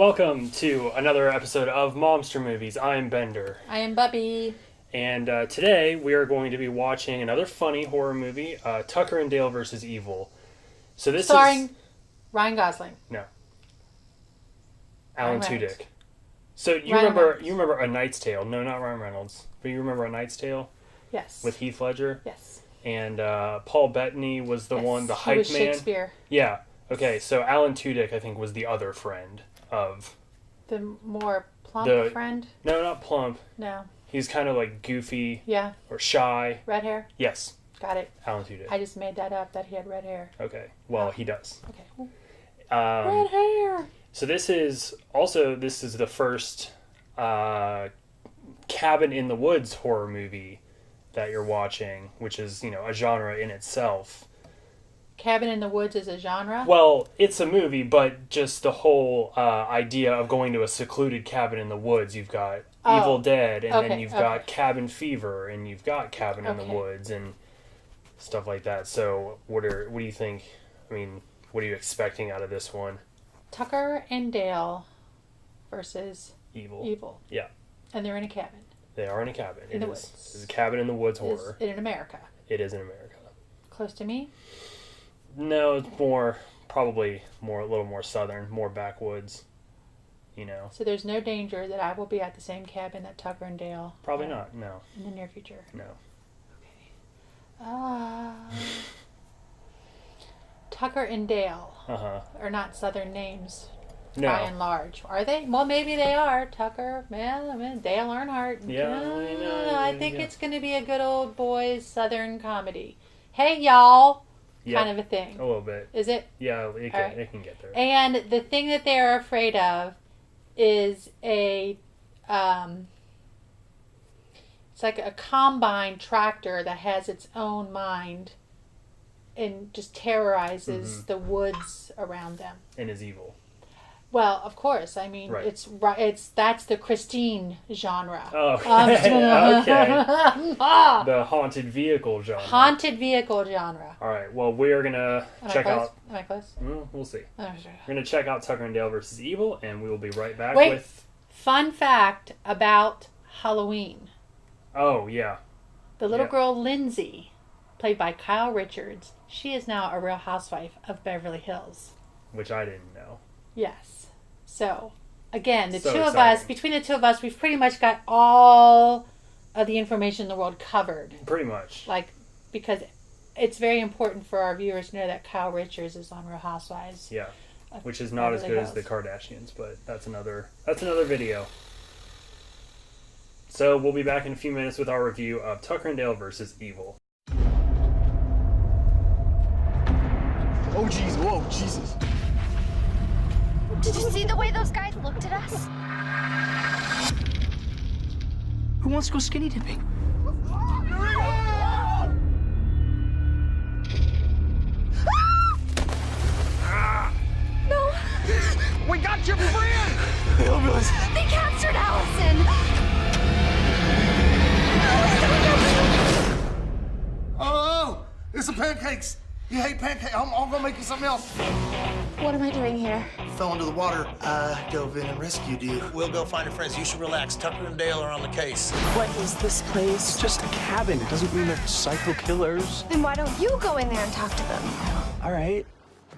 Welcome to another episode of Momster Movies. I'm Bender. I am Bubby. And today we are going to be watching another funny horror movie, Tucker and Dale vs. Evil. So this Starring Ryan Gosling. No. Alan Ryan Tudyk. So you remember A Knight's Tale? No, not Ryan Reynolds. But you remember A Knight's Tale? Yes. With Heath Ledger? Yes. And Paul Bettany was the one, the hype man. Shakespeare. Yeah. Okay, so Alan Tudyk, I think, was the other friend of... The more plump friend? No, not plump. No. He's kind of like goofy. Yeah. Or shy. Red hair? Yes. Got it. Alan Tudyk. I just made that up, that he had red hair. Okay. Well, he does. Okay. Red hair! So this is the first cabin in the woods horror movie that you're watching, which is, a genre in itself. Cabin in the Woods is a genre? Well, it's a movie, but just the whole idea of going to a secluded cabin in the woods. You've got Evil Dead, and then you've got Cabin Fever, and you've got Cabin in the Woods, and stuff like that. So what do you think? I mean, what are you expecting out of this one? Tucker and Dale versus Evil. Yeah. And they're in a cabin. They are in a cabin. In the woods. It's a cabin in the woods horror. Is it in America? It is in America. Close to me? No, it's probably a little more southern, more backwoods, So there's no danger that I will be at the same cabin that Tucker and Dale Probably not, no. In the near future? No. Okay. Tucker and Dale are not southern names. No. By and large. Are they? Well, maybe they are. Tucker, Dale Earnhardt. Yeah, I think it's going to be a good old boys southern comedy. Hey, y'all. Yep. Kind of a thing. A little bit. Is it? Yeah, it can get there. And the thing that they are afraid of is it's like a combine tractor that has its own mind and just terrorizes the woods around them. And is evil. Well, of course. I mean, right. That's the Christine genre. Oh, okay. The haunted vehicle genre. Haunted vehicle genre. All right. Well, we're gonna check out. Am I close? We'll see. Oh, sure. We're gonna check out Tucker and Dale versus Evil, and we will be right back Wait. with. Fun fact about Halloween. Oh yeah. The little girl Lindsay, played by Kyle Richards, she is now a Real Housewife of Beverly Hills. Which I didn't know. Yes. So, again, Exciting. Between the two of us, we've pretty much got all of the information in the world covered. Pretty much. Because it's very important for our viewers to know that Kyle Richards is on Real Housewives. Yeah. Which is not as good as the Kardashians, but that's another video. So we'll be back in a few minutes with our review of Tucker and Dale versus Evil. Oh, jeez. Whoa, Jesus. Did you see the way those guys looked at us? Who wants to go skinny dipping? No. We got your friend! Hillbillies. They captured Allison. Oh, it's some pancakes. You hate pancakes? I'm gonna make you something else. What am I doing here? Fell into the water. Dove in and rescued you. We'll go find your friends. You should relax. Tucker and Dale are on the case. What is this place? It's just a cabin. It doesn't mean they're psycho killers. Then why don't you go in there and talk to them? All right.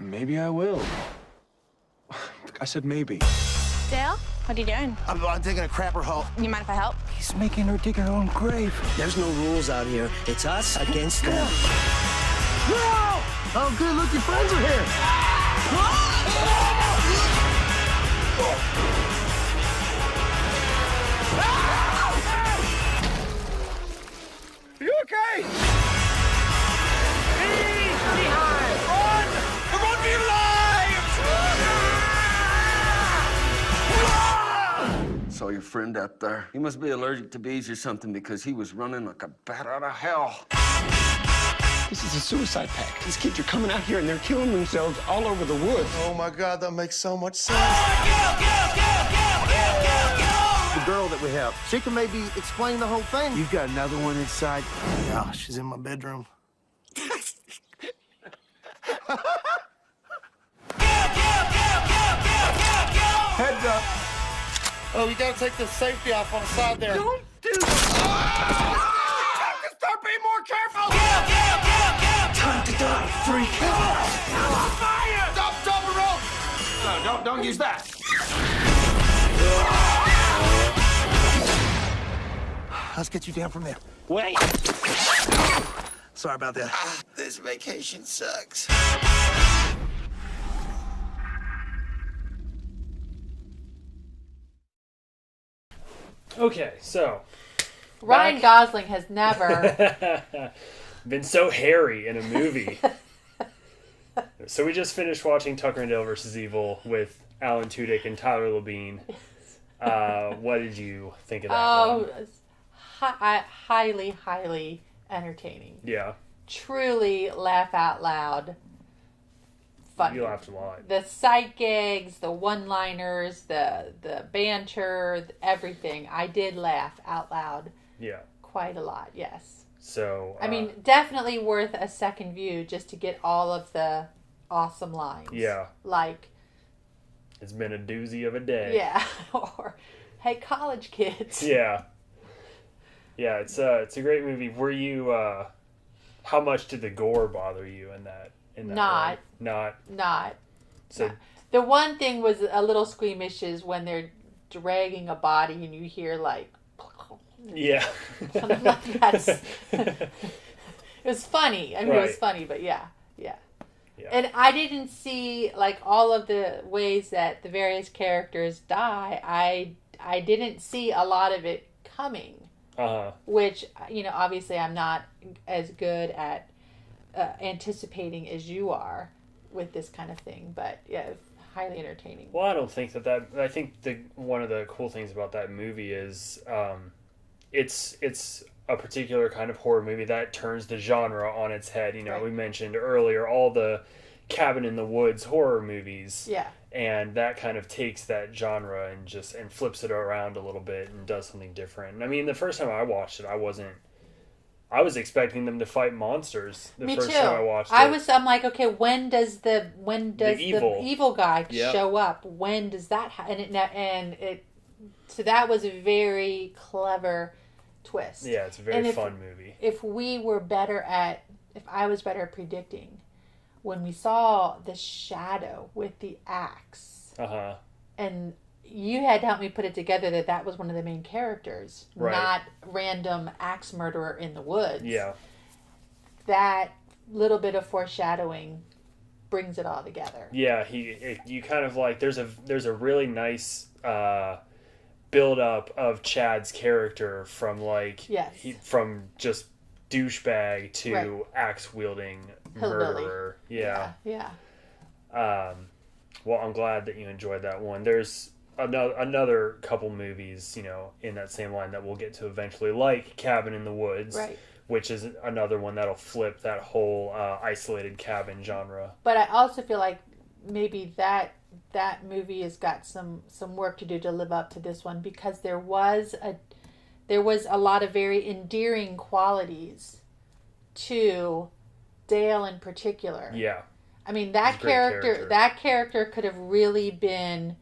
Maybe I will. I said maybe. Dale, what are you doing? I'm taking a crapper haul. You mind if I help? He's making her dig her own grave. There's no rules out here. It's us against them. No! Oh, good. Look, your friends are here. Are you okay? Saw your friend out there. He must be allergic to bees or something because he was running like a bat out of hell. This is a suicide pact. These kids are coming out here and they're killing themselves all over the woods. Oh, my God, that makes so much sense. The girl that we have, she can maybe explain the whole thing. You've got another one inside. Yeah, she's in my bedroom. Head Oh, you gotta take the safety off on the side there. Don't do that. Start being more careful. Time to die, freak. Fire! Stop the rope. No, don't use that. Let's get you down from there. Wait. Sorry about that. This vacation sucks. Okay, so Ryan Gosling has never been so hairy in a movie. So we just finished watching Tucker and Dale versus Evil with Alan Tudyk and Tyler Labine. What did you think of that one? highly entertaining. Yeah. Truly laugh out loud. Funny. You laughed a lot. The sight gags, the one-liners, the banter, everything. I did laugh out loud. Yeah. Quite a lot, yes. So I mean, definitely worth a second view just to get all of the awesome lines. Yeah. Like, it's been a doozy of a day. yeah, or hey, college kids. Yeah. Yeah, it's a great movie. Were you how much did the gore bother you in that Not. One? Not. So the one thing was a little squeamish is when they're dragging a body and you hear like yeah. That's it was funny. I mean, It was funny, but yeah. And I didn't see like all of the ways that the various characters die. I didn't see a lot of it coming. Which, obviously I'm not as good at anticipating as you are with this kind of thing, but yeah, highly entertaining. Well, I don't think that I think one of the cool things about that movie is it's a particular kind of horror movie that turns the genre on its head. Right. We mentioned earlier all the cabin in the woods horror movies. Yeah. And that kind of takes that genre and flips it around a little bit and does something different. I mean, the first time I watched it, I was expecting them to fight monsters. Me first too. time I watched it. I'm like, okay, when does the evil guy Yep. show up? When does that so that was a very clever twist. Yeah, it's a very fun movie. If I was better at predicting, when we saw the shadow with the axe, and you had to help me put it together that was one of the main characters, right. Not random axe murderer in the woods. Yeah. That little bit of foreshadowing brings it all together. Yeah, you kind of like there's a really nice build up of Chad's character from from just douchebag to right. axe wielding Hillbilly. murderer. Yeah. Well, I'm glad that you enjoyed that one. There's another couple movies, in that same line that we'll get to eventually, like Cabin in the Woods, right. which is another one that'll flip that whole isolated cabin genre. But I also feel like maybe that movie has got some work to do to live up to this one, because there was a lot of very endearing qualities to Dale in particular. Yeah. I mean, that character could have really been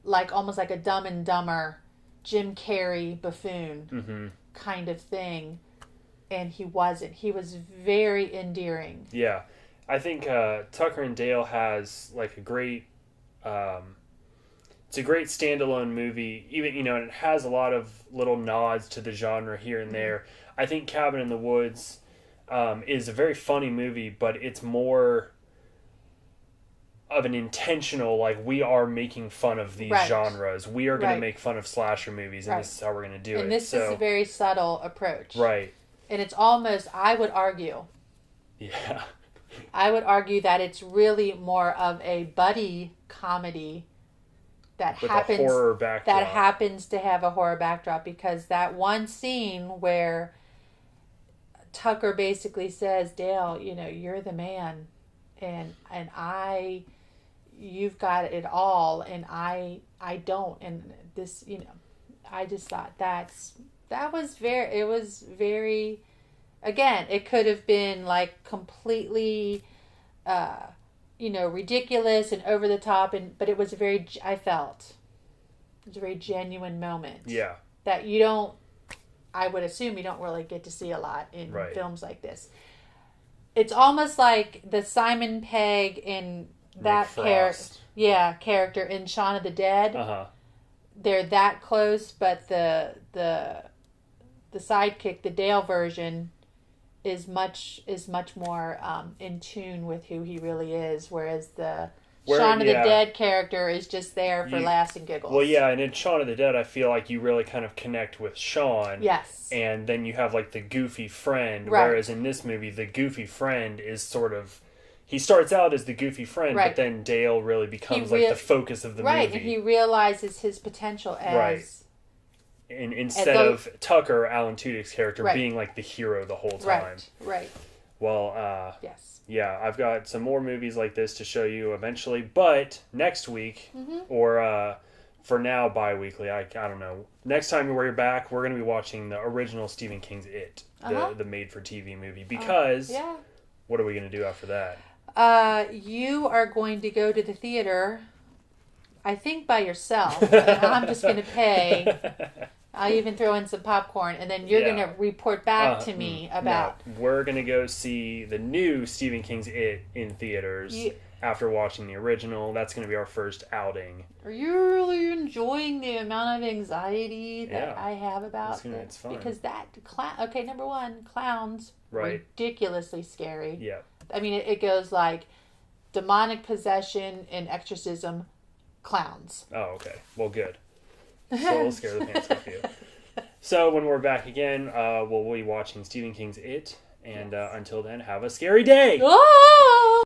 like almost like a Dumb and Dumber Jim Carrey buffoon kind of thing, and he wasn't. He was very endearing. Yeah. I think Tucker and Dale has like a great it's a great standalone movie, even and it has a lot of little nods to the genre here and there. I think Cabin in the Woods is a very funny movie, but it's more of an intentional, like, we are making fun of these right. genres. We are going right. to make fun of slasher movies, and right. this is how we're going to do it. And this is a very subtle approach. Right. And it's almost, I would argue. Yeah. I would argue that it's really more of a buddy comedy that with a horror backdrop. That happens to have a horror backdrop, because that one scene where Tucker basically says, Dale, you're the man, and you've got it all, and I don't, and this, I just thought that was very, again, it could have been like completely, ridiculous and over the top, but it was I felt It's a very genuine moment. Yeah. That you don't, I would assume you don't really get to see a lot in films like this. It's almost like the Simon Pegg in that character in Shaun of the Dead. They're that close, but the sidekick, the Dale version, is much more in tune with who he really is, whereas the Shaun of the Dead character is just there for laughs and giggles. Well, yeah, and in Shaun of the Dead, I feel like you really kind of connect with Shaun. Yes. And then you have, like, the goofy friend, whereas in this movie, the goofy friend is sort of... He starts out as the goofy friend, but then Dale really becomes, like, the focus of the movie. Right, and he realizes his potential as... Right. And instead of Tucker, Alan Tudyk's character, being, like, the hero the whole time. Right. Well, yes. Yeah, I've got some more movies like this to show you eventually, but next week, or for now, bi-weekly, I don't know. Next time we're back, we're going to be watching the original Stephen King's It, the made-for-TV movie, because what are we going to do after that? You are going to go to the theater, I think by yourself, and I'm just going to pay. I'll even throw in some popcorn, and then you're going to report back to me about... No, we're going to go see the new Stephen King's It in theaters after watching the original. That's going to be our first outing. Are you really enjoying the amount of anxiety that I have about it? It's fun. Because okay, number one, clowns, ridiculously scary. Yeah. I mean, it goes like demonic possession and exorcism, clowns. Oh, okay. Well, good. So we'll scare the pants off you. So when we're back again, we'll be watching Stephen King's It. And until then, have a scary day! Oh!